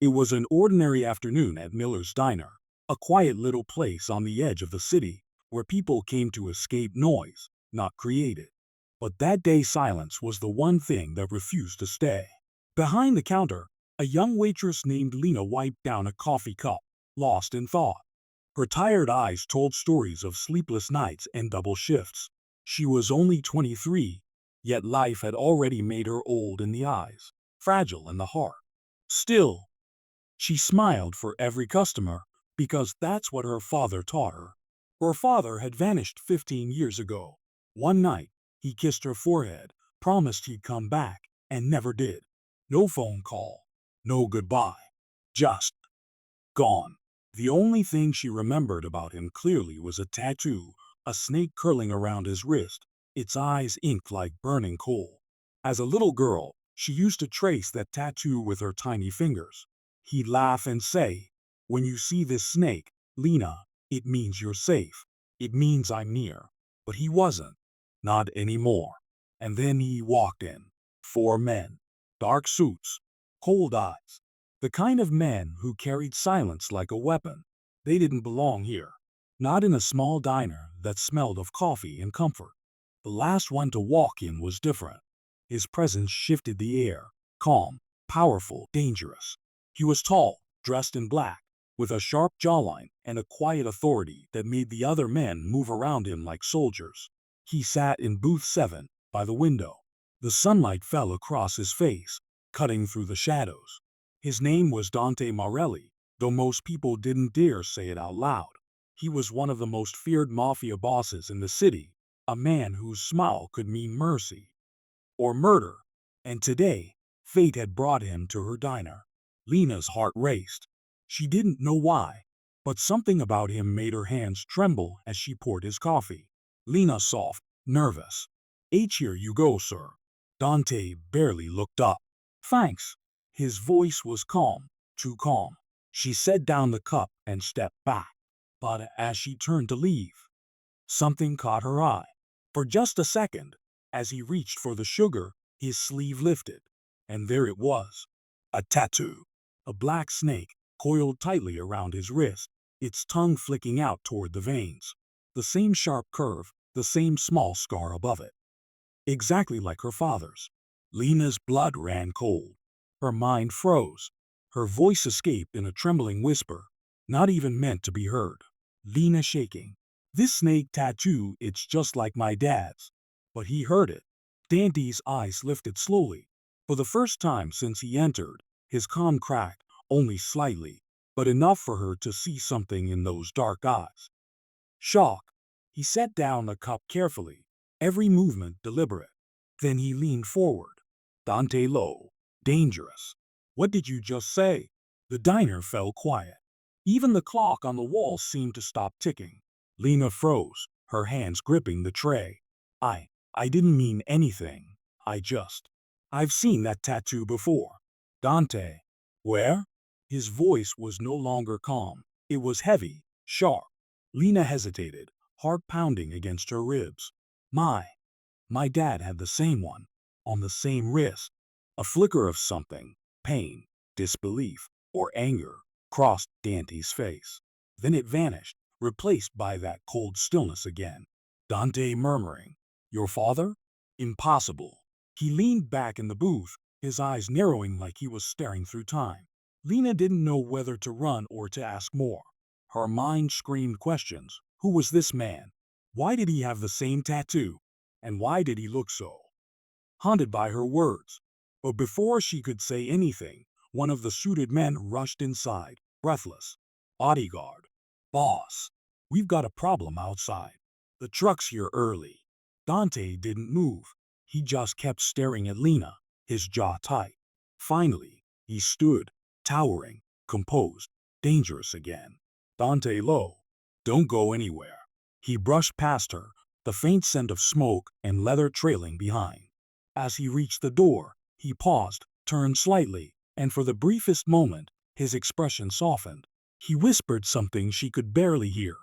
It was an ordinary afternoon at Miller's Diner, a quiet little place on the edge of the city where people came to escape noise, not create it. But that day silence was the one thing that refused to stay. Behind the counter, a young waitress named Lena wiped down a coffee cup, lost in thought. Her tired eyes told stories of sleepless nights and double shifts. She was only 23, yet life had already made her old in the eyes, fragile in the heart. Still, she smiled for every customer because that's what her father taught her. Her father had vanished 15 years ago. One night, he kissed her forehead, promised he'd come back, and never did. No phone call, no goodbye, just gone. The only thing she remembered about him clearly was a tattoo, a snake curling around his wrist, its eyes inked like burning coal. As a little girl, she used to trace that tattoo with her tiny fingers. He'd laugh and say, "When you see this snake, Lena, it means you're safe. It means I'm near." But he wasn't. Not anymore. And then he walked in. Four men. Dark suits. Cold eyes. The kind of men who carried silence like a weapon. They didn't belong here. Not in a small diner that smelled of coffee and comfort. The last one to walk in was different. His presence shifted the air. Calm, powerful, dangerous. He was tall, dressed in black, with a sharp jawline and a quiet authority that made the other men move around him like soldiers. He sat in booth 7, by the window. The sunlight fell across his face, cutting through the shadows. His name was Dante Morelli, though most people didn't dare say it out loud. He was one of the most feared mafia bosses in the city, a man whose smile could mean mercy or murder. And today, fate had brought him to her diner. Lena's heart raced. She didn't know why, but something about him made her hands tremble as she poured his coffee. Lena soft, nervous. "Here you go, sir." Dante barely looked up. "Thanks." His voice was calm, too calm. She set down the cup and stepped back. But as she turned to leave, something caught her eye. For just a second, as he reached for the sugar, his sleeve lifted. And there it was. A tattoo. A black snake, coiled tightly around his wrist, its tongue flicking out toward the veins. The same sharp curve, the same small scar above it. Exactly like her father's. Lena's blood ran cold. Her mind froze. Her voice escaped in a trembling whisper, not even meant to be heard. Lena shaking. "This snake tattoo, it's just like my dad's." But he heard it. Dante's eyes lifted slowly. For the first time since he entered, his calm cracked, only slightly, but enough for her to see something in those dark eyes. Shock. He set down the cup carefully, every movement deliberate. Then he leaned forward. Dante low. Dangerous. "What did you just say?" The diner fell quiet. Even the clock on the wall seemed to stop ticking. Lena froze, her hands gripping the tray. I didn't mean anything. I've seen that tattoo before." "Dante." "Where?" His voice was no longer calm. It was heavy, sharp. Lena hesitated, heart pounding against her ribs. My dad had the same one, on the same wrist." A flicker of something, pain, disbelief, or anger, crossed Dante's face. Then it vanished, replaced by that cold stillness again. Dante murmuring, "Your father? Impossible." He leaned back in the booth, his eyes narrowing like he was staring through time. Lena didn't know whether to run or to ask more. Her mind screamed questions. Who was this man? Why did he have the same tattoo? And why did he look so haunted by her words? But before she could say anything, one of the suited men rushed inside, breathless. "Bodyguard. Boss. We've got a problem outside. The truck's here early." Dante didn't move. He just kept staring at Lena, his jaw tight. Finally, he stood, towering, composed, dangerous again. Dante low. "Don't go anywhere." He brushed past her, the faint scent of smoke and leather trailing behind. As he reached the door, he paused, turned slightly, and for the briefest moment, his expression softened. He whispered something she could barely hear.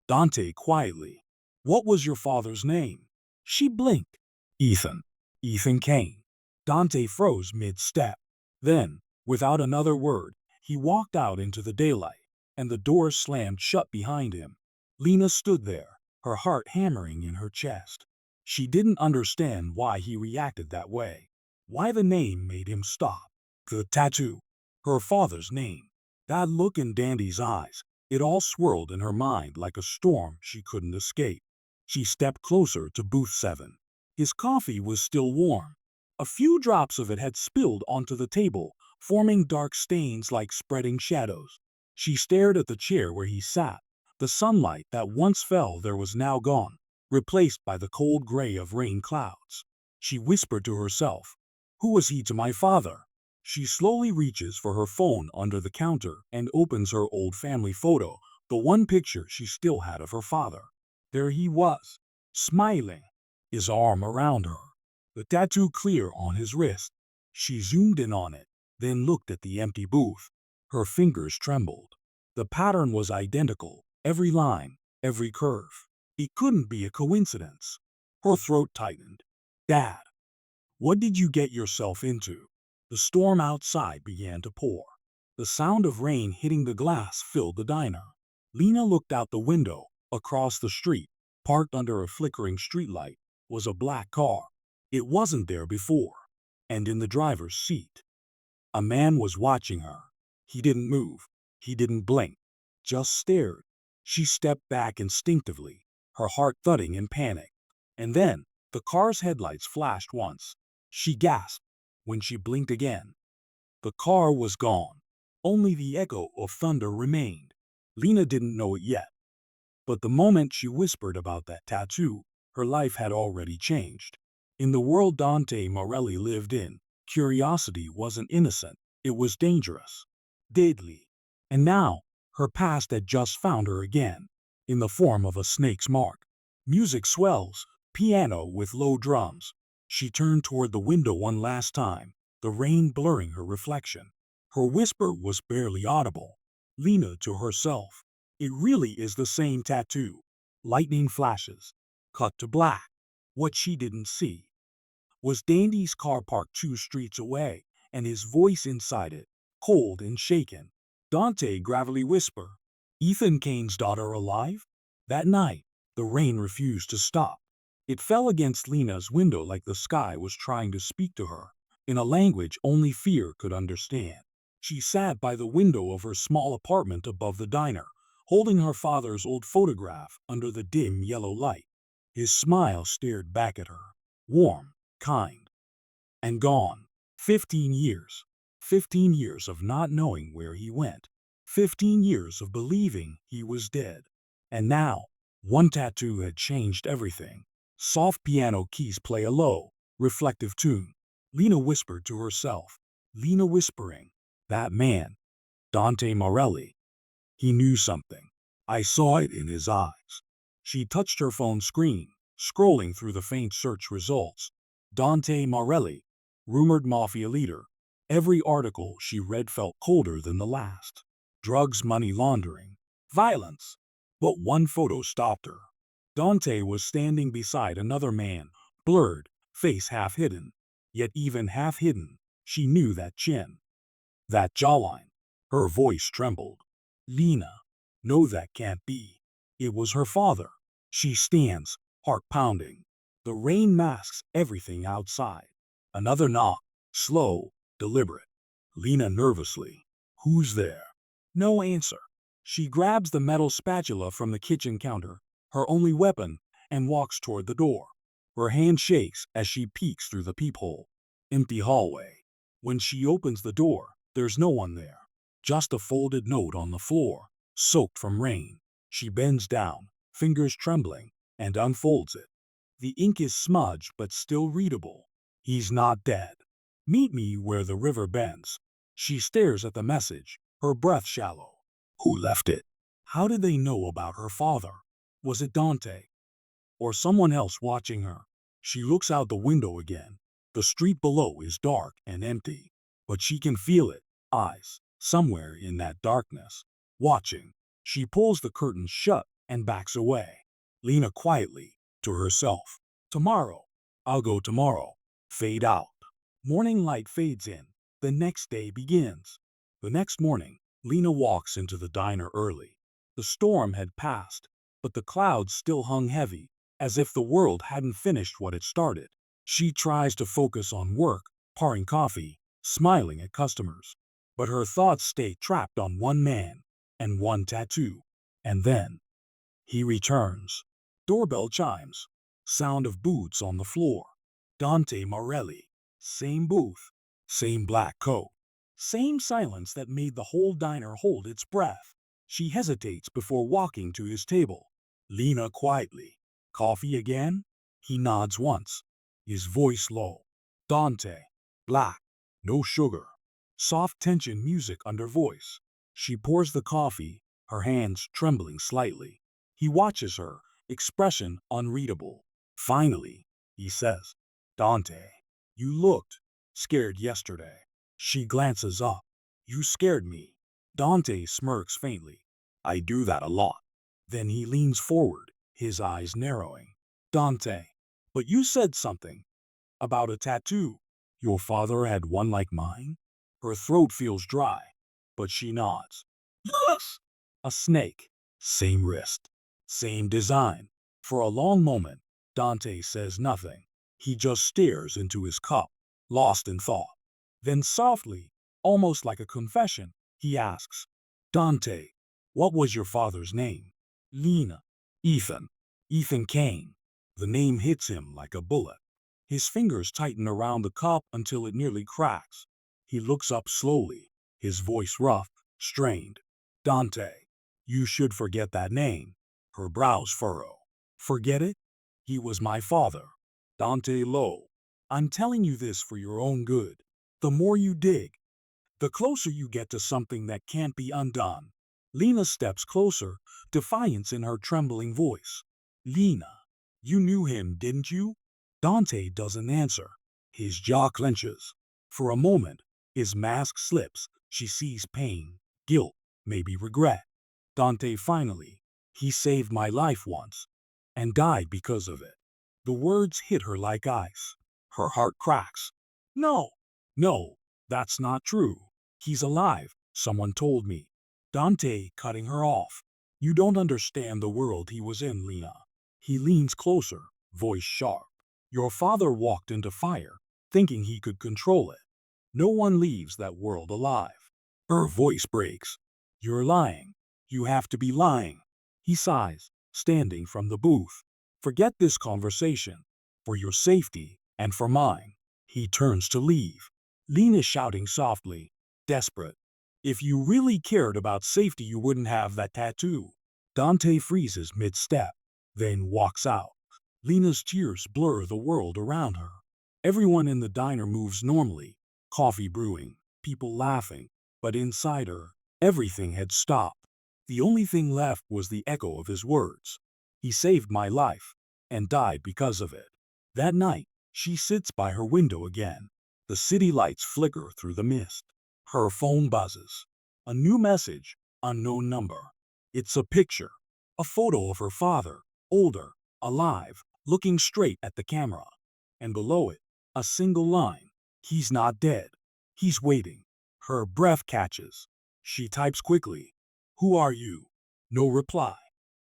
Dante quietly. "What was your father's name?" She blinked. "Ethan. Ethan Kane." Dante froze mid-step. Then, without another word, He walked out into the daylight, and the door slammed shut behind him. Lena stood there, her heart hammering in her chest. She didn't understand why he reacted that way, why the name made him stop. The tattoo, her father's name, that look in Dandy's eyes, it all swirled in her mind like a storm she couldn't escape. She stepped closer to booth 7. His coffee was still warm. A few drops of it had spilled onto the table, forming dark stains like spreading shadows. She stared at the chair where he sat. The sunlight that once fell there was now gone, replaced by the cold gray of rain clouds. She whispered to herself, "Who was he to my father?" She slowly reaches for her phone under the counter and opens her old family photo, the one picture she still had of her father. There he was, smiling, his arm around her, the tattoo clear on his wrist. She zoomed in on it, then looked at the empty booth. Her fingers trembled. The pattern was identical, every line, every curve. It couldn't be a coincidence. Her throat tightened. "Dad, what did you get yourself into?" The storm outside began to pour. The sound of rain hitting the glass filled the diner. Lena looked out the window. Across the street, parked under a flickering streetlight, was a black car. It wasn't there before. And in the driver's seat, a man was watching her. He didn't move. He didn't blink. Just stared. She stepped back instinctively, her heart thudding in panic. And then, the car's headlights flashed once. She gasped. When she blinked again, the car was gone. Only the echo of thunder remained. Lena didn't know it yet, but the moment she whispered about that tattoo, her life had already changed. In the world Dante Morelli lived in, curiosity wasn't innocent, it was dangerous, deadly. And now, her past had just found her again, in the form of a snake's mark. Music swells, piano with low drums. She turned toward the window one last time, the rain blurring her reflection. Her whisper was barely audible. Lena to herself, "It really is the same tattoo." Lightning flashes. Cut to black. What she didn't see was Dandy's car parked 2 streets away, and his voice inside it, cold and shaken. Dante gravelly whisper, "Ethan Kane's daughter alive?" That night, the rain refused to stop. It fell against Lena's window like the sky was trying to speak to her, in a language only fear could understand. She sat by the window of her small apartment above the diner, holding her father's old photograph under the dim yellow light. His smile stared back at her, warm, kind, and gone. 15 years. 15 years of not knowing where he went. 15 years of believing he was dead. And now, one tattoo had changed everything. Soft piano keys play a low, reflective tune. Lena whispered to herself. Lena whispering. That man, Dante Morelli. He knew something. I saw it in his eyes. She touched her phone screen, scrolling through the faint search results. Dante Morelli, rumored mafia leader. Every article she read felt colder than the last. Drugs, money laundering, violence. But one photo stopped her. Dante was standing beside another man, blurred, face half hidden. Yet even half hidden, she knew that chin, that jawline. Her voice trembled. Lena, no, that can't be. It was her father. She stands, heart pounding. The rain masks everything outside. Another knock, slow, deliberate. Lena nervously. Who's there? No answer. She grabs the metal spatula from the kitchen counter, her only weapon, and walks toward the door. Her hand shakes as she peeks through the peephole. Empty hallway. When she opens the door, there's no one there. Just a folded note on the floor, soaked from rain. She bends down, fingers trembling, and unfolds it. The ink is smudged but still readable. He's not dead. Meet me where the river bends. She stares at the message, her breath shallow. Who left it? How did they know about her father? Was it Dante? Or someone else watching her? She looks out the window again. The street below is dark and empty, but she can feel it, eyes, somewhere in that darkness, watching. She pulls the curtains shut and backs away. Lena quietly, to herself. Tomorrow. I'll go tomorrow. Fade out. Morning light fades in. The next day begins. The next morning, Lena walks into the diner early. The storm had passed, but the clouds still hung heavy, as if the world hadn't finished what it started. She tries to focus on work, pouring coffee, smiling at customers. But her thoughts stay trapped on one man and one tattoo. And then, he returns. Doorbell chimes. Sound of boots on the floor. Dante Morelli. Same booth. Same black coat. Same silence that made the whole diner hold its breath. She hesitates before walking to his table. Lena quietly. Coffee again? He nods once, his voice low. Dante. Black. No sugar. Soft tension music under voice. She pours the coffee, her hands trembling slightly. He watches her, expression unreadable. Finally, he says, Dante, you looked scared yesterday. She glances up. You scared me. Dante smirks faintly. I do that a lot. Then he leans forward, his eyes narrowing. Dante, but you said something about a tattoo. Your father had one like mine? Her throat feels dry, but she nods. Yes. A snake. Same wrist. Same design. For a long moment, Dante says nothing. He just stares into his cup, lost in thought. Then softly, almost like a confession, he asks, Dante, what was your father's name? Lena. Ethan. Ethan Kane. The name hits him like a bullet. His fingers tighten around the cup until it nearly cracks. He looks up slowly, his voice rough, strained. Dante, you should forget that name. Her brows furrow. Forget it? He was my father. Dante low. I'm telling you this for your own good. The more you dig, the closer you get to something that can't be undone. Lena steps closer, defiance in her trembling voice. Lena, you knew him, didn't you? Dante doesn't answer. His jaw clenches. For a moment, his mask slips. She sees pain, guilt, maybe regret. Dante finally, he saved my life once, and died because of it. The words hit her like ice. Her heart cracks. No, no, that's not true. He's alive, someone told me. Dante cutting her off. You don't understand the world he was in, Lena. He leans closer, voice sharp. Your father walked into fire, thinking he could control it. No one leaves that world alive. Her voice breaks. You're lying. You have to be lying. He sighs, standing from the booth. Forget this conversation. For your safety, and for mine. He turns to leave. Lena shouting softly, desperate. If you really cared about safety, you wouldn't have that tattoo. Dante freezes mid-step, then walks out. Lena's tears blur the world around her. Everyone in the diner moves normally, coffee brewing, people laughing, but inside her, everything had stopped. The only thing left was the echo of his words. He saved my life, and died because of it. That night, she sits by her window again. The city lights flicker through the mist. Her phone buzzes. A new message, unknown number. It's a picture, a photo of her father, older, alive, looking straight at the camera. And below it, a single line. He's not dead. He's waiting. Her breath catches. She types quickly. Who are you? No reply.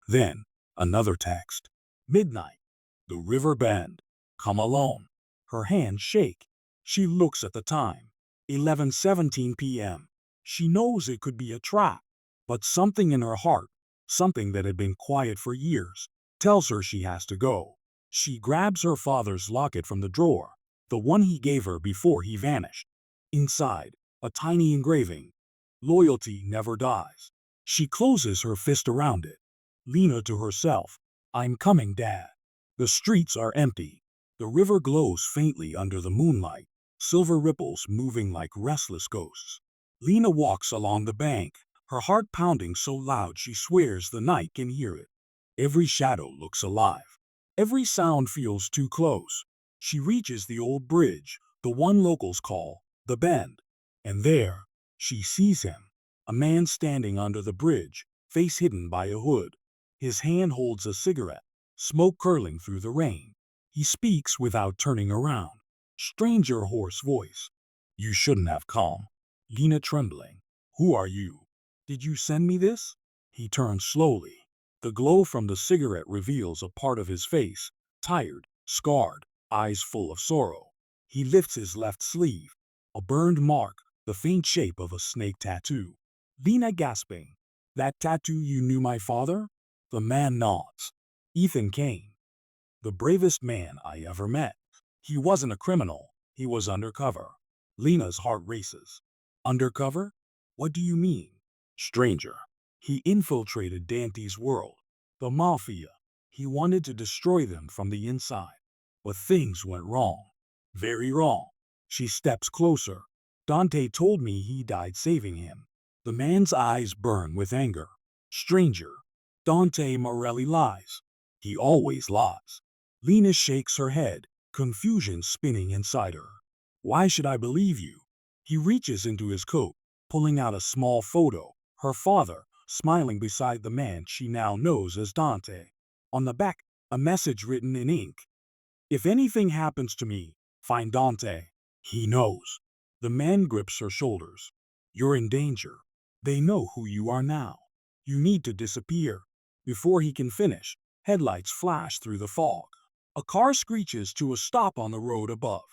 Then, another text. Midnight. The river bend. Come alone. Her hands shake. She looks at the time. 11:17 p.m. She knows it could be a trap, but something in her heart, something that had been quiet for years, tells her she has to go. She grabs her father's locket from the drawer, the one he gave her before he vanished. Inside, a tiny engraving. Loyalty never dies. She closes her fist around it. Lena to herself. I'm coming, Dad. The streets are empty. The river glows faintly under the moonlight, silver ripples moving like restless ghosts. Lena walks along the bank, her heart pounding so loud she swears the night can hear it. Every shadow looks alive. Every sound feels too close. She reaches the old bridge, the one locals call the Bend. And there, she sees him, a man standing under the bridge, face hidden by a hood. His hand holds a cigarette, smoke curling through the rain. He speaks without turning around. Stranger hoarse voice. You shouldn't have come. Lena trembling. Who are you? Did you send me this? He turns slowly. The glow from the cigarette reveals a part of his face, tired, scarred, eyes full of sorrow. He lifts his left sleeve. A burned mark, the faint shape of a snake tattoo. Lena gasping. That tattoo you knew my father? The man nods. Ethan Kane. The bravest man I ever met. He wasn't a criminal. He was undercover. Lena's heart races. Undercover? What do you mean? Stranger. He infiltrated Dante's world. The Mafia. He wanted to destroy them from the inside. But things went wrong. Very wrong. She steps closer. Dante told me he died saving him. The man's eyes burn with anger. Stranger. Dante Morelli lies. He always lies. Lena shakes her head, confusion spinning inside her. Why should I believe you? He reaches into his coat, pulling out a small photo, her father, smiling beside the man she now knows as Dante. On the back, a message written in ink. If anything happens to me, find Dante. He knows. The man grips her shoulders. You're in danger. They know who you are now. You need to disappear. Before he can finish, headlights flash through the fog. A car screeches to a stop on the road above.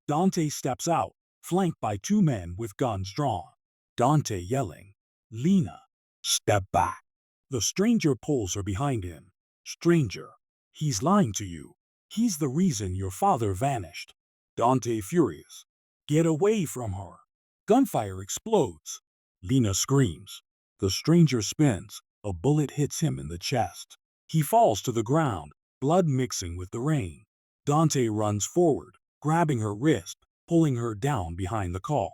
Dante steps out, flanked by two men with guns drawn. Dante yelling, Lena, step back. The stranger pulls her behind him. Stranger, he's lying to you. He's the reason your father vanished. Dante furious. Get away from her. Gunfire explodes. Lena screams. The stranger spins. A bullet hits him in the chest. He falls to the ground, blood mixing with the rain. Dante runs forward, grabbing her wrist, pulling her down behind the car.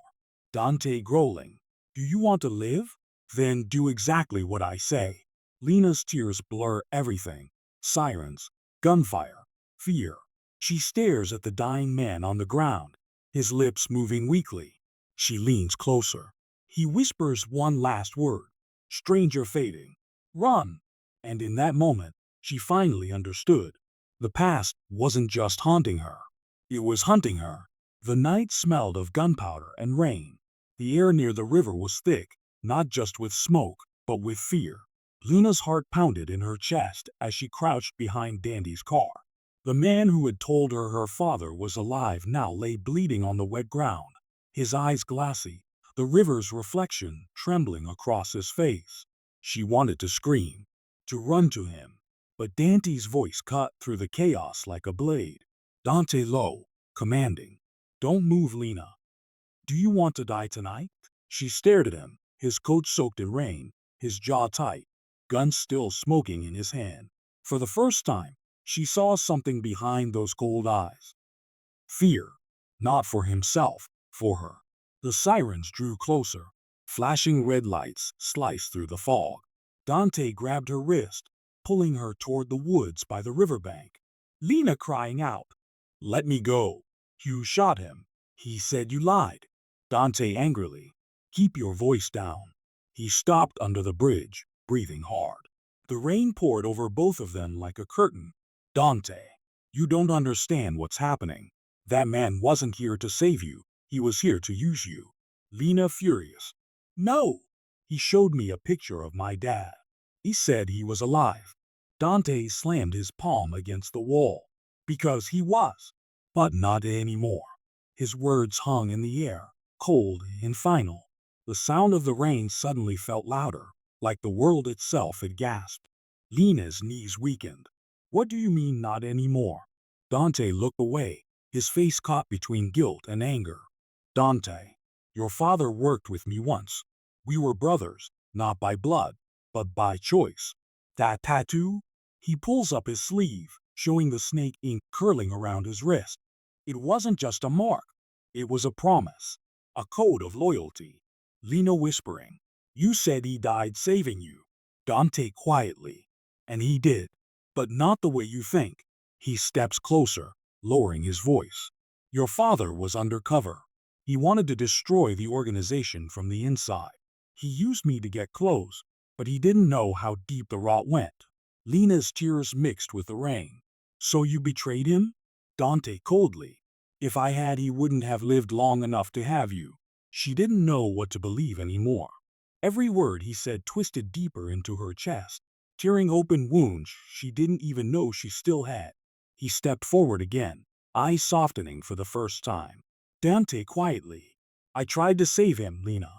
Dante growling, do you want to live? Then do exactly what I say. Lena's tears blur everything. Sirens, gunfire, fear. She stares at the dying man on the ground, his lips moving weakly. She leans closer. He whispers one last word. Stranger fading. Run! And in that moment, she finally understood. The past wasn't just haunting her. It was hunting her. The night smelled of gunpowder and rain. The air near the river was thick, not just with smoke, but with fear. Lena's heart pounded in her chest as she crouched behind Dandy's car. The man who had told her her father was alive now lay bleeding on the wet ground, his eyes glassy, the river's reflection trembling across his face. She wanted to scream, to run to him, but Dante's voice cut through the chaos like a blade. Dante low, commanding, don't move, Lena. Do you want to die tonight? She stared at him, his coat soaked in rain, his jaw tight, gun still smoking in his hand. For the first time, she saw something behind those cold eyes. Fear, not for himself, for her. The sirens drew closer. Flashing red lights sliced through the fog. Dante grabbed her wrist, pulling her toward the woods by the riverbank. Lena crying out, let me go. You shot him. He said you lied. Dante angrily, keep your voice down. He stopped under the bridge, breathing hard. The rain poured over both of them like a curtain. Dante, you don't understand what's happening. That man wasn't here to save you. He was here to use you. Lena furious. No! He showed me a picture of my dad. He said he was alive. Dante slammed his palm against the wall. Because he was. But not anymore. His words hung in the air, cold and final. The sound of the rain suddenly felt louder, like the world itself had gasped. Lena's knees weakened. What do you mean not anymore? Dante looked away, his face caught between guilt and anger. Dante, your father worked with me once. We were brothers, not by blood, but by choice. That tattoo? He pulls up his sleeve, showing the snake ink curling around his wrist. It wasn't just a mark. It was a promise, a code of loyalty. Lena whispering, you said he died saving you. Dante quietly, and he did, but not the way you think. He steps closer, lowering his voice. Your father was undercover. He wanted to destroy the organization from the inside. He used me to get close, but he didn't know how deep the rot went. Lena's tears mixed with the rain. So you betrayed him? Dante coldly. If I had, he wouldn't have lived long enough to have you. She didn't know what to believe anymore. Every word he said twisted deeper into her chest, tearing open wounds she didn't even know she still had. He stepped forward again, eyes softening for the first time. Dante quietly. I tried to save him, Lena,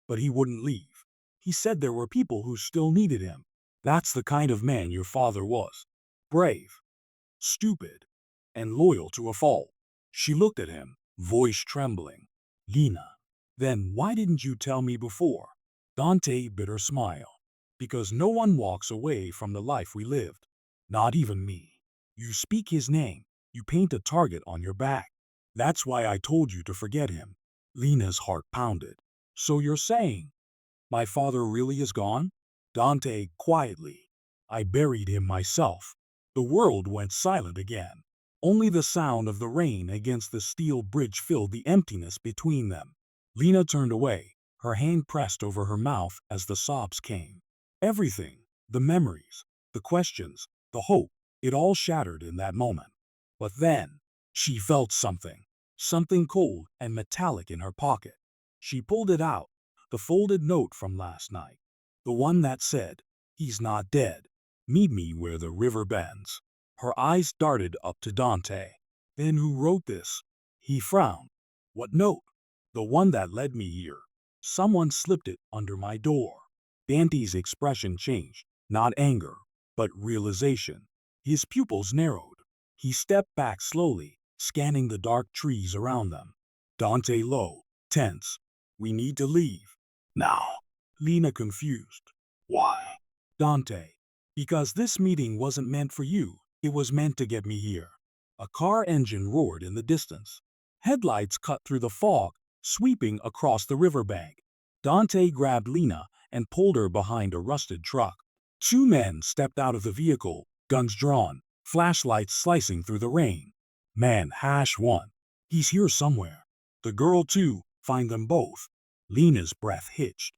but he wouldn't leave. He said there were people who still needed him. That's the kind of man your father was. Brave, stupid, and loyal to a fault. She looked at him, voice trembling. Lena, then why didn't you tell me before? Dante bit her smile. Because no one walks away from the life we lived. Not even me. You speak his name. You paint a target on your back. That's why I told you to forget him. Lena's heart pounded. So you're saying my father really is gone? Dante quietly. I buried him myself. The world went silent again. Only the sound of the rain against the steel bridge filled the emptiness between them. Lena turned away, her hand pressed over her mouth as the sobs came. Everything, the memories, the questions, the hope, it all shattered in that moment. But then, she felt something. Something cold and metallic in her pocket. She pulled it out, the folded note from last night. The one that said, "He's not dead. Meet me where the river bends." Her eyes darted up to Dante. Then who wrote this? He frowned. What note? The one that led me here. Someone slipped it under my door. Dante's expression changed, not anger, but realization. His pupils narrowed. He stepped back slowly, scanning the dark trees around them. Dante low, tense. We need to leave. Now. Lena confused. Why? Dante. Because this meeting wasn't meant for you. It was meant to get me here. A car engine roared in the distance. Headlights cut through the fog, sweeping across the riverbank. Dante grabbed Lena and pulled her behind a rusted truck. Two men stepped out of the vehicle, guns drawn, flashlights slicing through the rain. Man, #1. He's here somewhere. The girl too, find them both. Lena's breath hitched.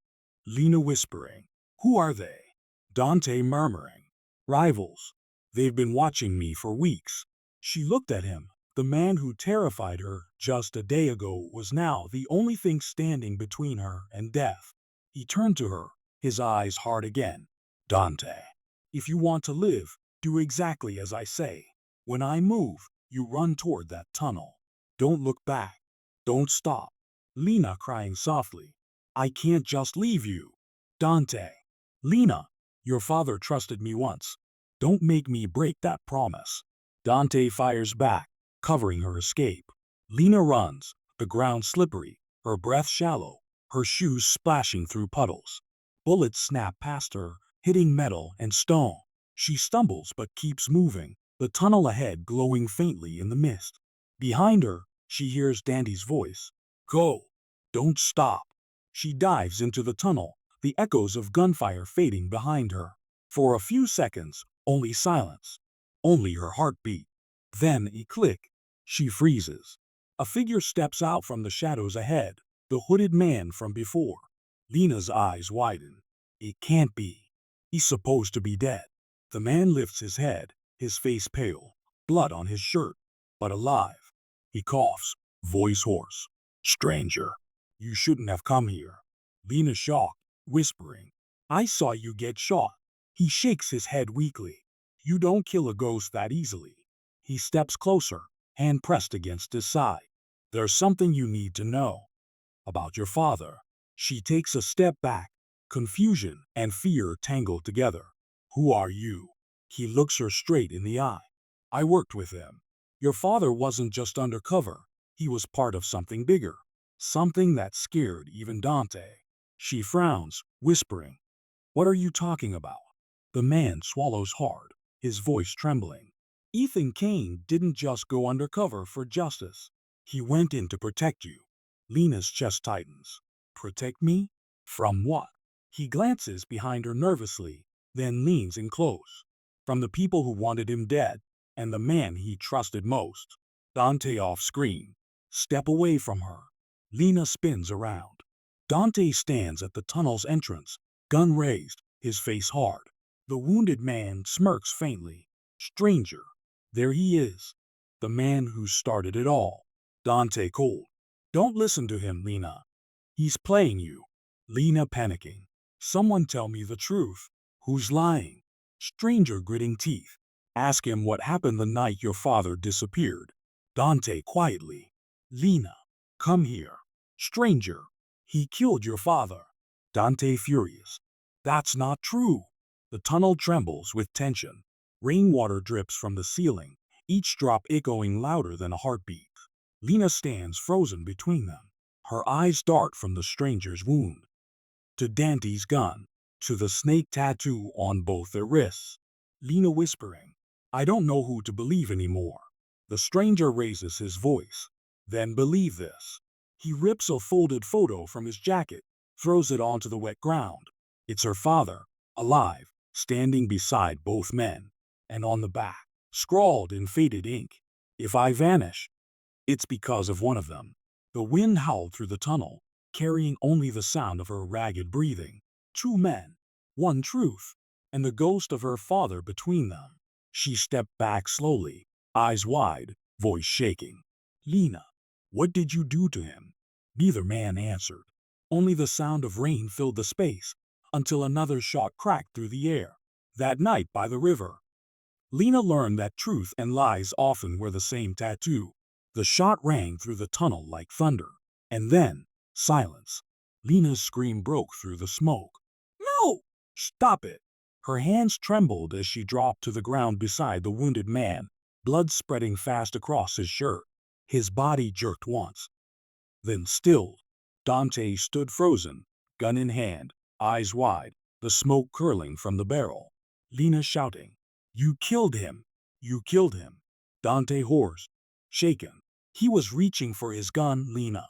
Lena whispering, Who are they? Dante murmuring, Rivals. They've been watching me for weeks. She looked at him. The man who terrified her just a day ago was now the only thing standing between her and death. He turned to her, his eyes hard again. Dante, if you want to live, do exactly as I say. When I move, you run toward that tunnel. Don't look back. Don't stop. Lena crying softly. I can't just leave you. Dante. Lena, your father trusted me once. Don't make me break that promise. Dante fires back, covering her escape. Lena runs, the ground slippery, her breath shallow, her shoes splashing through puddles. Bullets snap past her, hitting metal and stone. She stumbles but keeps moving, the tunnel ahead glowing faintly in the mist. Behind her, she hears Dandy's voice. Go. Don't stop. She dives into the tunnel, the echoes of gunfire fading behind her. For a few seconds, only silence. Only her heartbeat. Then a click. She freezes. A figure steps out from the shadows ahead, the hooded man from before. Lena's eyes widen. It can't be. He's supposed to be dead. The man lifts his head, his face pale, blood on his shirt, but alive. He coughs, voice hoarse. Stranger, you shouldn't have come here. Lena shocked, whispering, I saw you get shot. He shakes his head weakly. You don't kill a ghost that easily. He steps closer, hand pressed against his side. There's something you need to know about your father. She takes a step back, confusion and fear tangled together. Who are you? He looks her straight in the eye. I worked with him. Your father wasn't just undercover. He was part of something bigger. Something that scared even Dante. She frowns, whispering, What are you talking about? The man swallows hard, his voice trembling. Ethan Kane didn't just go undercover for justice. He went in to protect you. Lena's chest tightens. Protect me? From what? He glances behind her nervously, then leans in close. From the people who wanted him dead, and the man he trusted most. Dante off screen. Step away from her. Lena spins around. Dante stands at the tunnel's entrance, gun raised, his face hard. The wounded man smirks faintly. Stranger. There he is. The man who started it all. Dante cold. Don't listen to him, Lena. He's playing you. Lena panicking. Someone tell me the truth. Who's lying? Stranger gritting teeth. Ask him what happened the night your father disappeared. Dante quietly. Lena, come here. Stranger, he killed your father. Dante furious. That's not true. The tunnel trembles with tension. Rainwater drips from the ceiling, each drop echoing louder than a heartbeat. Lena stands frozen between them. Her eyes dart from the stranger's wound to Dante's gun, to the snake tattoo on both their wrists. Lena whispering, I don't know who to believe anymore. The stranger raises his voice. Then believe this. He rips a folded photo from his jacket, throws it onto the wet ground. It's her father, alive, standing beside both men. And on the back, scrawled in faded ink, if I vanish, it's because of one of them. The wind howled through the tunnel, carrying only the sound of her ragged breathing. Two men, one truth, and the ghost of her father between them. She stepped back slowly, eyes wide, voice shaking. Lena, what did you do to him? Neither man answered. Only the sound of rain filled the space, until another shot cracked through the air. That night by the river, Lena learned that truth and lies often wear the same tattoo. The shot rang through the tunnel like thunder. And then, silence. Lena's scream broke through the smoke. No! Stop it! Her hands trembled as she dropped to the ground beside the wounded man, blood spreading fast across his shirt. His body jerked once, then stilled. Dante stood frozen, gun in hand, eyes wide, the smoke curling from the barrel. Lena shouting, You killed him! You killed him! Dante hoarse, shaken. He was reaching for his gun, Lena.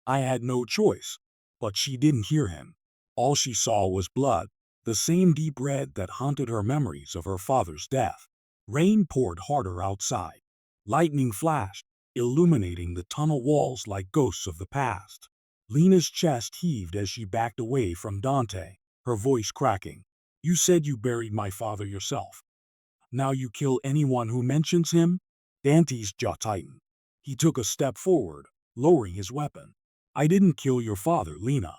I had no choice. But she didn't hear him. All she saw was blood, the same deep red that haunted her memories of her father's death. Rain poured harder outside. Lightning flashed, illuminating the tunnel walls like ghosts of the past. Lena's chest heaved as she backed away from Dante, her voice cracking. You said you buried my father yourself. Now you kill anyone who mentions him? Dante's jaw tightened. He took a step forward, lowering his weapon. I didn't kill your father, Lena.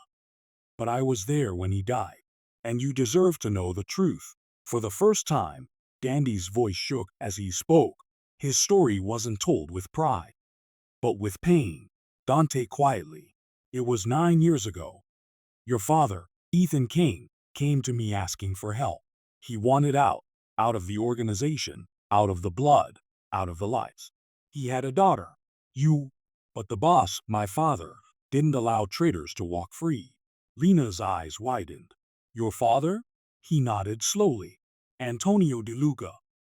But I was there when he died. And you deserve to know the truth. For the first time, Dante's voice shook as he spoke. His story wasn't told with pride, but with pain. Dante quietly. It was 9 years ago. Your father, Ethan King, came to me asking for help. He wanted out of the organization, out of the blood, out of the lights. He had a daughter, you, but the boss, my father, didn't allow traitors to walk free. Lena's eyes widened. Your father? He nodded slowly. Antonio De Luca,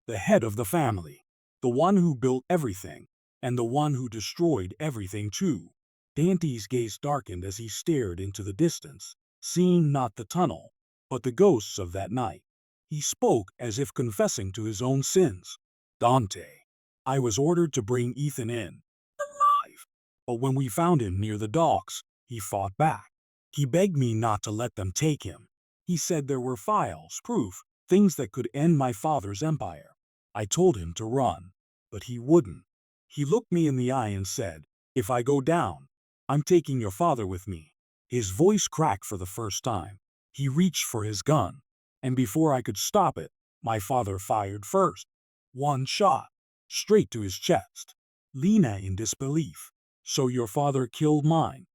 the head of the family, the one who built everything, and the one who destroyed everything too. Dante's gaze darkened as he stared into the distance, seeing not the tunnel, but the ghosts of that night. He spoke as if confessing to his own sins. Dante, I was ordered to bring Ethan in, alive. But when we found him near the docks, he fought back. He begged me not to let them take him. He said there were files, proof, things that could end my father's empire. I told him to run, but he wouldn't. He looked me in the eye and said, If I go down, I'm taking your father with me. His voice cracked for the first time. He reached for his gun, and before I could stop it, my father fired first. One shot, straight to his chest. Lena in disbelief. So your father killed mine?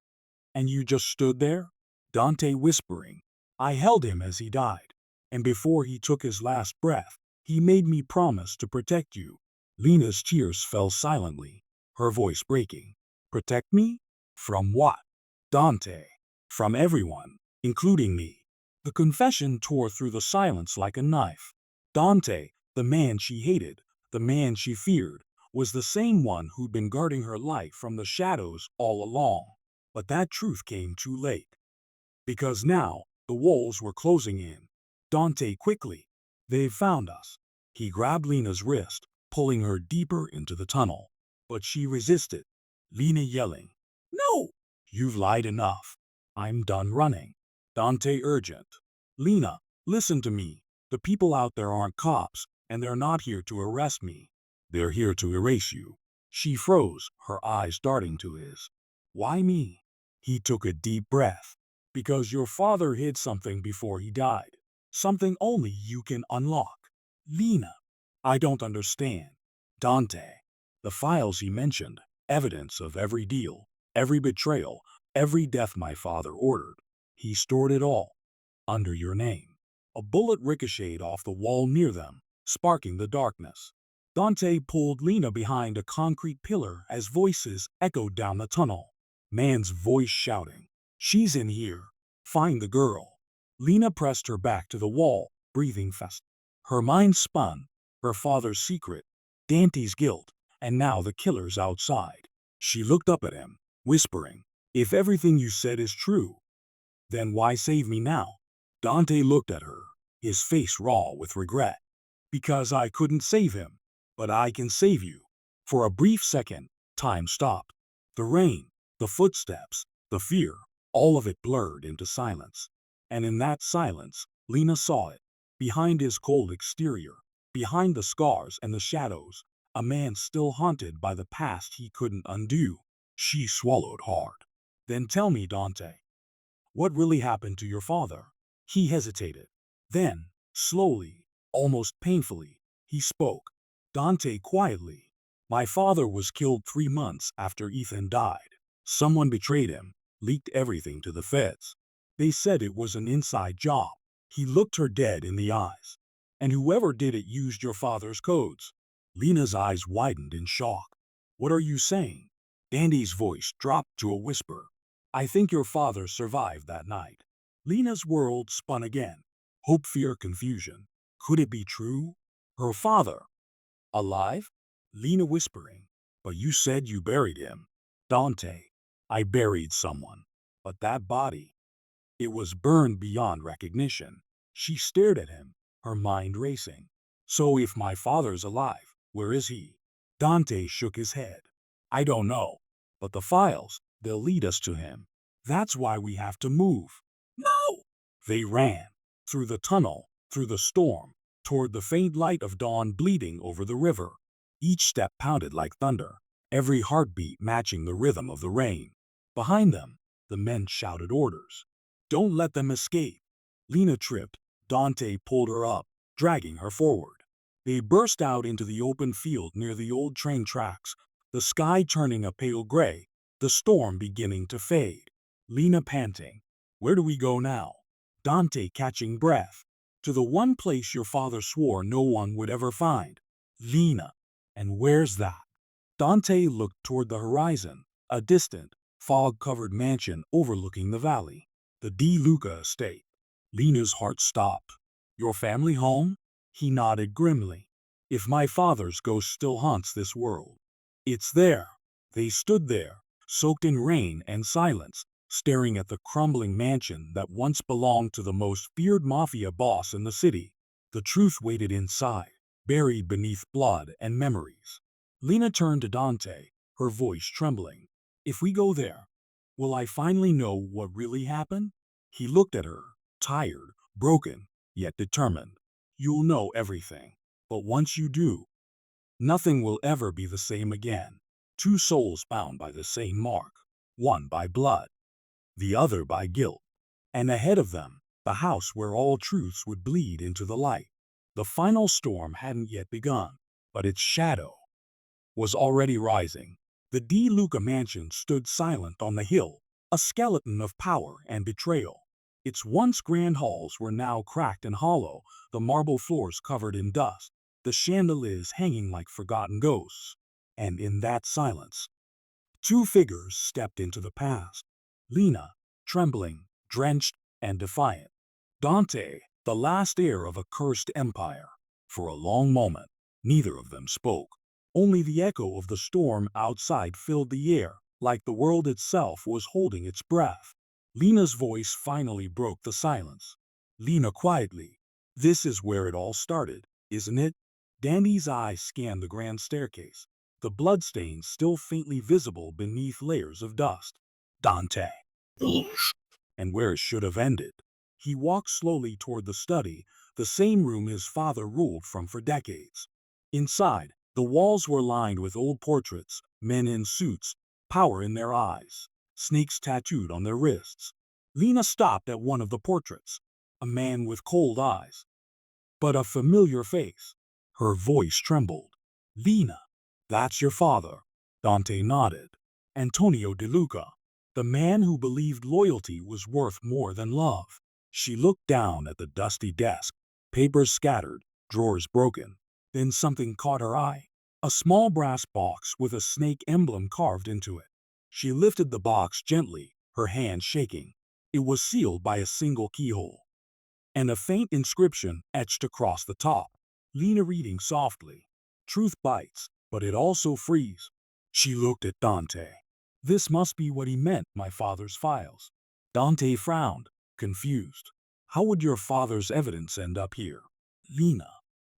And you just stood there? Dante whispering. I held him as he died, and before he took his last breath, he made me promise to protect you. Lena's tears fell silently, her voice breaking. Protect me? From what? Dante. From everyone, including me. The confession tore through the silence like a knife. Dante, the man she hated, the man she feared, was the same one who'd been guarding her life from the shadows all along. But that truth came too late. Because now, the walls were closing in. Dante quickly. They've found us. He grabbed Lena's wrist, pulling her deeper into the tunnel. But she resisted. Lena yelling, No! You've lied enough. I'm done running. Dante urgent. Lena, listen to me. The people out there aren't cops, and they're not here to arrest me. They're here to erase you. She froze, her eyes darting to his. Why me? He took a deep breath. Because your father hid something before he died. Something only you can unlock. Lena. I don't understand. Dante. The files he mentioned, evidence of every deal, every betrayal, every death my father ordered. He stored it all. Under your name. A bullet ricocheted off the wall near them, sparking the darkness. Dante pulled Lena behind a concrete pillar as voices echoed down the tunnel. Man's voice shouting, "She's in here. Find the girl." Lena pressed her back to the wall, breathing fast. Her mind spun, her father's secret, Dante's guilt, and now the killer's outside. She looked up at him, whispering, "If everything you said is true, then why save me now?" Dante looked at her, his face raw with regret. "Because I couldn't save him, but I can save you." For a brief second, time stopped. The rain, the footsteps, the fear, all of it blurred into silence. And in that silence, Lena saw it. Behind his cold exterior, behind the scars and the shadows, a man still haunted by the past he couldn't undo. She swallowed hard. "Then tell me, Dante, what really happened to your father?" He hesitated. Then, slowly, almost painfully, he spoke. Dante quietly. "My father was killed 3 months after Ethan died. Someone betrayed him, leaked everything to the feds. They said it was an inside job." He looked her dead in the eyes. "And whoever did it used your father's codes." Lena's eyes widened in shock. "What are you saying?" Dandy's voice dropped to a whisper. "I think your father survived that night." Lena's world spun again. Hope, fear, confusion. Could it be true? Her father? Alive? Lena whispering. "But you said you buried him." Dante. "I buried someone. But that body, it was burned beyond recognition." She stared at him, her mind racing. "So if my father's alive, where is he?" Dante shook his head. "I don't know. But the files, they'll lead us to him. That's why we have to move." "No!" They ran. Through the tunnel, through the storm, toward the faint light of dawn bleeding over the river. Each step pounded like thunder, every heartbeat matching the rhythm of the rain. Behind them, the men shouted orders. "Don't let them escape." Lena tripped. Dante pulled her up, dragging her forward. They burst out into the open field near the old train tracks, the sky turning a pale gray, the storm beginning to fade. Lena panting. "Where do we go now?" Dante catching breath. "To the one place your father swore no one would ever find." Lena. "And where's that?" Dante looked toward the horizon, a distant, fog-covered mansion overlooking the valley. The De Luca estate. Lena's heart stopped. "Your family home?" He nodded grimly. "If my father's ghost still haunts this world, it's there." They stood there, soaked in rain and silence, staring at the crumbling mansion that once belonged to the most feared mafia boss in the city. The truth waited inside, buried beneath blood and memories. Lena turned to Dante, her voice trembling. "If we go there, will I finally know what really happened?" He looked at her, tired, broken, yet determined. "You'll know everything. But once you do, nothing will ever be the same again." Two souls bound by the same mark, one by blood, the other by guilt. And ahead of them, the house where all truths would bleed into the light. The final storm hadn't yet begun, but its shadow was already rising. The De Luca mansion stood silent on the hill, a skeleton of power and betrayal. Its once grand halls were now cracked and hollow, the marble floors covered in dust, the chandeliers hanging like forgotten ghosts. And in that silence, two figures stepped into the past. Lena, trembling, drenched, and defiant. Dante, the last heir of a cursed empire. For a long moment, neither of them spoke. Only the echo of the storm outside filled the air, like the world itself was holding its breath. Lena's voice finally broke the silence. Lena quietly. "This is where it all started, isn't it?" Danny's eyes scanned the grand staircase, the bloodstains still faintly visible beneath layers of dust. Dante. And where it should have ended. He walked slowly toward the study, the same room his father ruled from for decades. Inside, the walls were lined with old portraits, men in suits, power in their eyes, snakes tattooed on their wrists. Lena stopped at one of the portraits. A man with cold eyes, but a familiar face. Her voice trembled. Lena, that's your father. Dante nodded. Antonio De Luca, the man who believed loyalty was worth more than love. She looked down at the dusty desk, papers scattered, drawers broken. Then something caught her eye. A small brass box with a snake emblem carved into it. She lifted the box gently, her hand shaking. It was sealed by a single keyhole, and a faint inscription etched across the top. Lena reading softly. Truth bites, but it also frees. She looked at Dante. This must be what he meant, my father's files. Dante frowned, confused. How would your father's evidence end up here? Lena.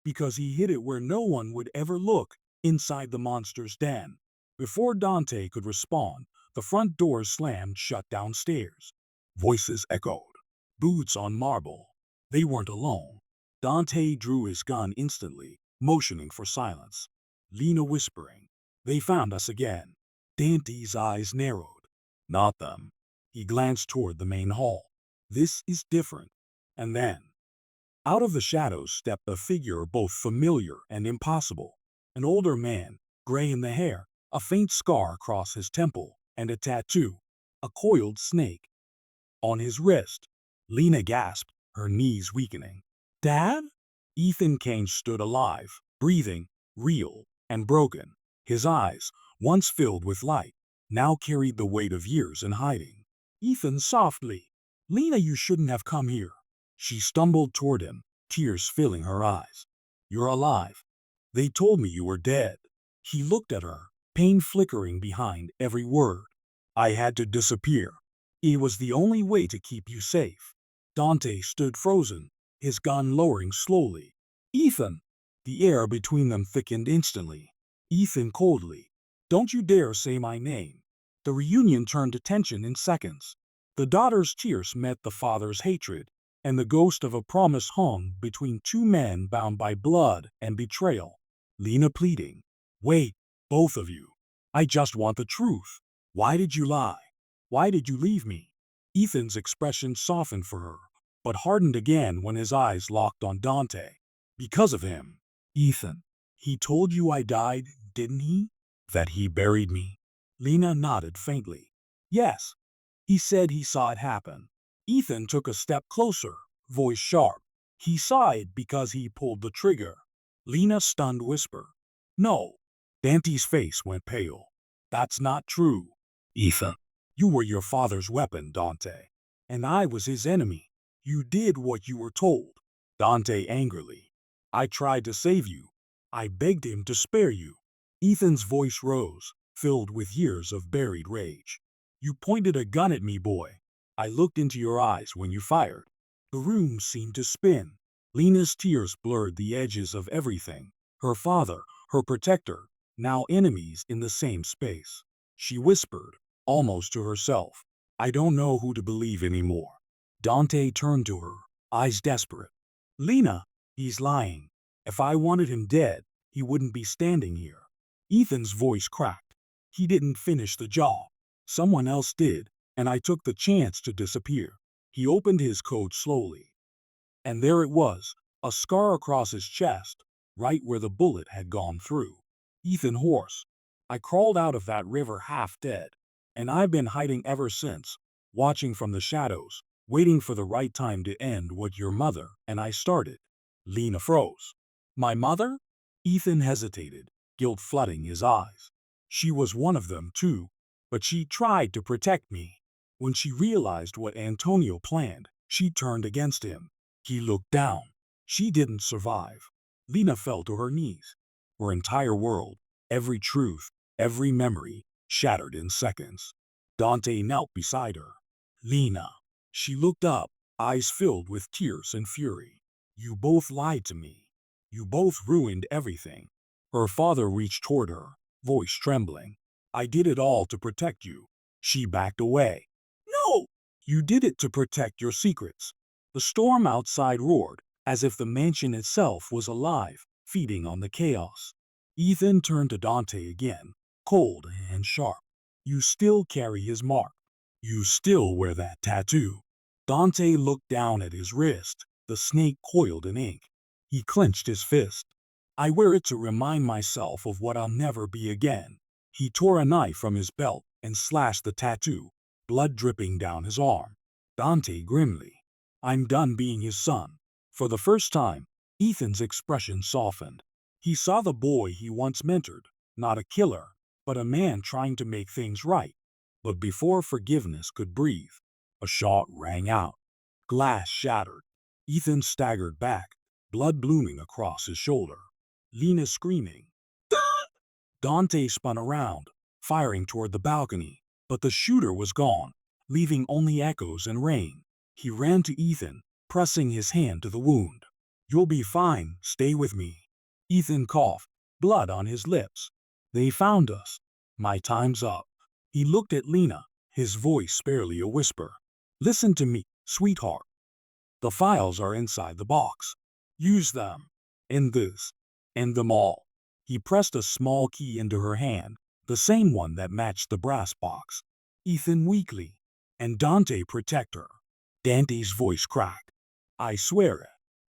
Because he hid it where no one would ever look, inside the monster's den. Before Dante could respond, the front door slammed shut downstairs. Voices echoed. Boots on marble. They weren't alone. Dante drew his gun instantly, motioning for silence. Lena whispering, "They found us again." Dante's eyes narrowed. Not them. He glanced toward the main hall. This is different. And then, out of the shadows stepped a figure both familiar and impossible. An older man, gray in the hair, a faint scar across his temple, and a tattoo, a coiled snake, on his wrist. Lena gasped, her knees weakening. Dad? Ethan Kane stood alive, breathing, real, and broken. His eyes, once filled with light, now carried the weight of years in hiding. Ethan softly. Lena, you shouldn't have come here. She stumbled toward him, tears filling her eyes. You're alive. They told me you were dead. He looked at her, pain flickering behind every word. I had to disappear. It was the only way to keep you safe. Dante stood frozen, his gun lowering slowly. Ethan! The air between them thickened instantly. Ethan coldly. Don't you dare say my name. The reunion turned to tension in seconds. The daughter's tears met the father's hatred, and the ghost of a promise hung between two men bound by blood and betrayal. Lena pleading. Wait, both of you. I just want the truth. Why did you lie? Why did you leave me? Ethan's expression softened for her, but hardened again when his eyes locked on Dante. Because of him. Ethan. He told you I died, didn't he? That he buried me? Lena nodded faintly. Yes. He said he saw it happen. Ethan took a step closer, voice sharp. He saw it because he pulled the trigger. Lena stunned whisper. No. Dante's face went pale. That's not true. Ethan. You were your father's weapon, Dante. And I was his enemy. You did what you were told. Dante angrily. I tried to save you. I begged him to spare you. Ethan's voice rose, filled with years of buried rage. You pointed a gun at me, boy. I looked into your eyes when you fired. The room seemed to spin. Lena's tears blurred the edges of everything. Her father, her protector, now enemies in the same space. She whispered, almost to herself, I don't know who to believe anymore. Dante turned to her, eyes desperate. Lena, he's lying. If I wanted him dead, he wouldn't be standing here. Ethan's voice cracked. He didn't finish the job. Someone else did, and I took the chance to disappear. He opened his coat slowly. And there it was, a scar across his chest, right where the bullet had gone through. Ethan hoarse. I crawled out of that river half dead, and I've been hiding ever since, watching from the shadows, waiting for the right time to end what your mother and I started. Lena froze. My mother? Ethan hesitated, guilt flooding his eyes. She was one of them, too, but she tried to protect me. When she realized what Antonio planned, she turned against him. He looked down. She didn't survive. Lena fell to her knees. Her entire world, every truth, every memory, shattered in seconds. Dante knelt beside her. Lena. She looked up, eyes filled with tears and fury. You both lied to me. You both ruined everything. Her father reached toward her, voice trembling. I did it all to protect you. She backed away. No! You did it to protect your secrets. The storm outside roared, as if the mansion itself was alive, feeding on the chaos. Ethan turned to Dante again, cold and sharp. You still carry his mark. You still wear that tattoo. Dante looked down at his wrist, the snake coiled in ink. He clenched his fist. I wear it to remind myself of what I'll never be again. He tore a knife from his belt and slashed the tattoo, blood dripping down his arm. Dante grimly. I'm done being his son. For the first time, Ethan's expression softened. He saw the boy he once mentored, not a killer, but a man trying to make things right. But before forgiveness could breathe, a shot rang out. Glass shattered. Ethan staggered back, blood blooming across his shoulder. Lena screaming. Dante spun around, firing toward the balcony, but the shooter was gone, leaving only echoes and rain. He ran to Ethan, pressing his hand to the wound. You'll be fine, stay with me. Ethan coughed, blood on his lips. They found us. My time's up. He looked at Lena, his voice barely a whisper. Listen to me, sweetheart. The files are inside the box. Use them. End this. End them all. He pressed a small key into her hand, the same one that matched the brass box. Ethan weakly. And Dante protect her. Dante's voice cracked. I swear it.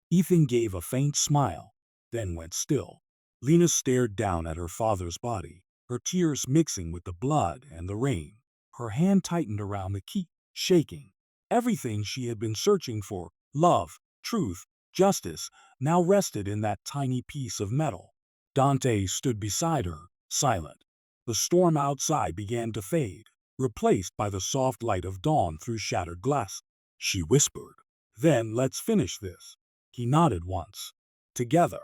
Ethan gave a faint smile, then went still. Lena stared down at her father's body, her tears mixing with the blood and the rain. Her hand tightened around the key, shaking. Everything she had been searching for, love, truth, justice, now rested in that tiny piece of metal. Dante stood beside her, silent. The storm outside began to fade, replaced by the soft light of dawn through shattered glass. She whispered, Then let's finish this. He nodded once. Together.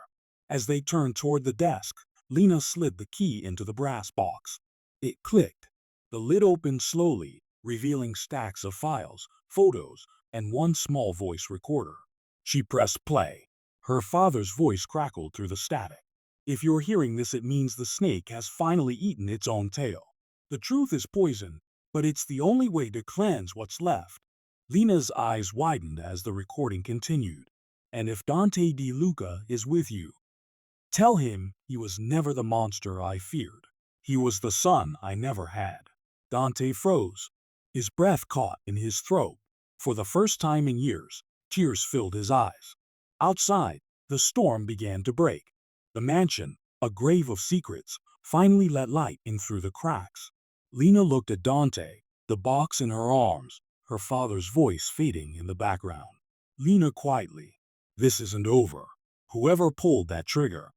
As they turned toward the desk, Lena slid the key into the brass box. It clicked. The lid opened slowly, revealing stacks of files, photos, and one small voice recorder. She pressed play. Her father's voice crackled through the static. If you're hearing this, it means the snake has finally eaten its own tail. The truth is poison, but it's the only way to cleanse what's left. Lena's eyes widened as the recording continued. And if Dante Di Luca is with you, tell him he was never the monster I feared. He was the son I never had. Dante froze. His breath caught in his throat. For the first time in years, tears filled his eyes. Outside, the storm began to break. The mansion, a grave of secrets, finally let light in through the cracks. Lena looked at Dante, the box in her arms, her father's voice fading in the background. Lena quietly. This isn't over. Whoever pulled that trigger,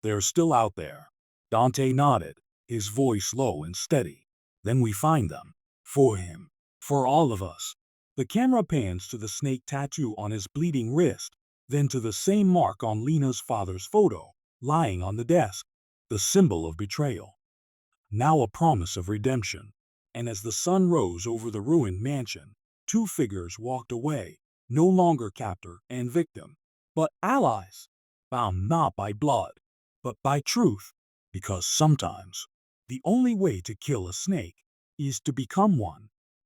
they're still out there. Dante nodded, his voice low and steady. Then we find them. For him. For all of us. The camera pans to the snake tattoo on his bleeding wrist, then to the same mark on Lena's father's photo, lying on the desk, the symbol of betrayal. Now a promise of redemption. And as the sun rose over the ruined mansion, two figures walked away, no longer captor and victim, but allies, bound not by blood, but by truth, because sometimes the only way to kill a snake is to become one.